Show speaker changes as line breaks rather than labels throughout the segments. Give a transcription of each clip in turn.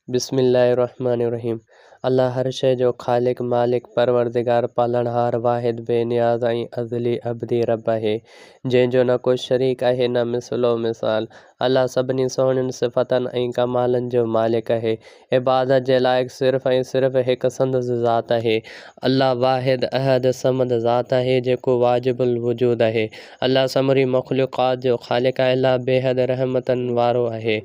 बिस्मिल्लाहिर्रहमानिर्रहीम। अल्लाह हर शइ जो ख़ालिक मालिक परवरदिगार पालणहार वाहिद बेनियाज़ ऐं अज़ली अबदी रब आहे, जंहिंजो न को शरीक आहे न मिसलो मिसाल। अल्लाह सभिनी सुहिणियुनि सिफ़तनि ऐं कमालनि जो मालिक आहे। इबादत जे लाइक़ सिर्फ़ ऐं सिर्फ़ हिकु संदसि ज़ात आहे। अल्लाह वाहिद अहद समद ज़ात आहे जेको वाजिबुल वजूद आहे। अल्लाह समूरी मख़लूक़ात जो ख़ालिक आहे। अल्लाह बेहद रहमतनि वारो आहे।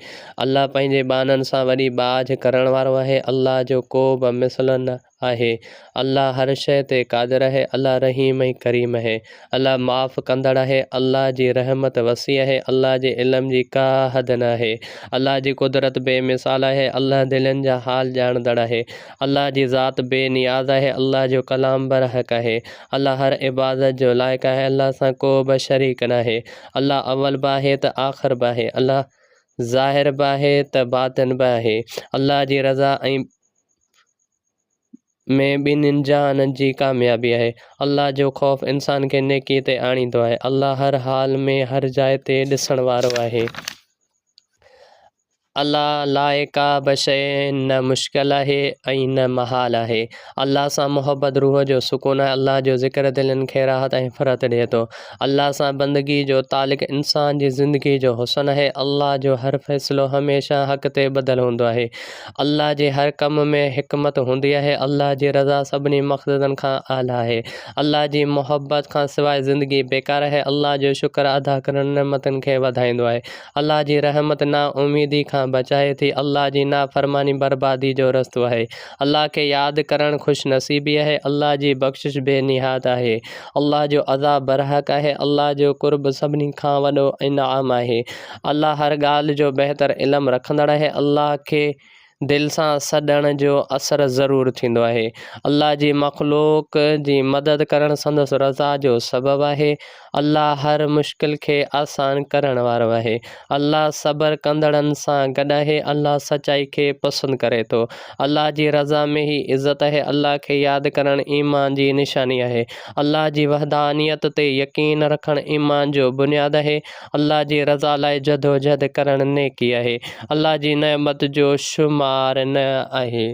अल्लाह पंहिंजे बाननि सां वॾी बाझ करण वारो आहे। अल्लाह जो को बि मिसल न आहे। अल्लाह हर शइ ते क़ादिर आहे। अल्लाह रहीम ऐं करीम आहे। अल्लाह माफ़ कंदड़ आहे। अल्लाह जी रहमत वसी आहे। अल्लाह जे इल्म जी का हद न आहे। अल्लाह जी कुदरत बेमिसाल आहे। अल्लाह दिलनि जा हाल ॼाणंदड़ आहे। अल्लाह जी ज़ात बेनियाज़ आहे। अल्लाह जो कलाम बरहक़ आहे। अल्लाह हर इबादत जो लाइक़ु आहे। अल्लाह सां को बि शरीक न आहे। अल्लाह अव्वल बि आहे त आख़िर बि आहे। अल्लाह ज़ाहिर बि आहे त बातिन बि आहे। अल्लाह जी रज़ा ऐं में ॿिन्हिनि जहाननि जी कामयाबी आहे। अल्लाह जो ख़ौफ़ इंसान खे नेकी ते आणींदो आहे। अल्लाह हर हाल में हर जाइ ते ॾिसण वारो आहे। अल्लाह लाइ का बि शइ न मुश्किल आहे ऐं न महाल आहे। अल्लाह सां मुहबत रूह जो सुकून आहे। अल्लाह जो ज़िक्र दिलनि खे राहत ऐं फ़रत ॾिए थो। अल्लाह सां बंदगी जो तालिक़ इंसान जी ज़िंदगी जो हुस्न आहे। अल्लाह जो हर फ़ैसिलो हमेशह हक़ ते ॿधलु हूंदो आहे। अल्लाह जे हर कम में हिकमत हूंदी आहे। अल्लाह जी रज़ा सभिनी मक़सदनि खां आला आहे। अल्लाह जी मुहबत खां सवाइ ज़िंदगी बेकार आहे। अल्लाह जो शुक्र अदा करण नेमतुनि खे वधाईंदो आहे। अल्लाह जी रहमत ना उमीदी खां बचाए थी। अल्लाह जी नाफ़रमानी बर्बादी जो रस्तो आहे। अल्लाह खे यादि करणु ख़ुशनसीबी आहे। अल्लाह जी बख़्शिश बेनिहात आहे। अल्लाह जो अज़ाब बरहक़ आहे। अल्लाह जो क़ुर्ब सभिनी खां वॾो इनाम आहे। अल्लाह हर ॻाल्हि जो बहितर इल्मु रखंदड़ आहे। अल्लाह खे दिलि सां सॾण जो असरु ज़रूरु थींदो आहे। अल्लाह जी मख़लूक़ जी मदद करणु संदसि रज़ा जो सबबु आहे। अल्लाह हर मुश्किल खे आसान करण वारो आहे। अल्लाह सब्र कंदड़नि सां गॾु आहे। अल्लाह सचाई खे पसंदि करे थो। अल्लाह जी रज़ा में ई इज़त आहे। अल्लाह खे यादि करणु ईमान जी निशानी आहे। अल्लाह जी वहदानियत ते यकीन रखणु ईमान जो बुनियादु आहे। अल्लाह जी रज़ा लाइ जदोजहद करणु नेकी आहे। अल्लाह जी नेमत जो शुमार न आहे।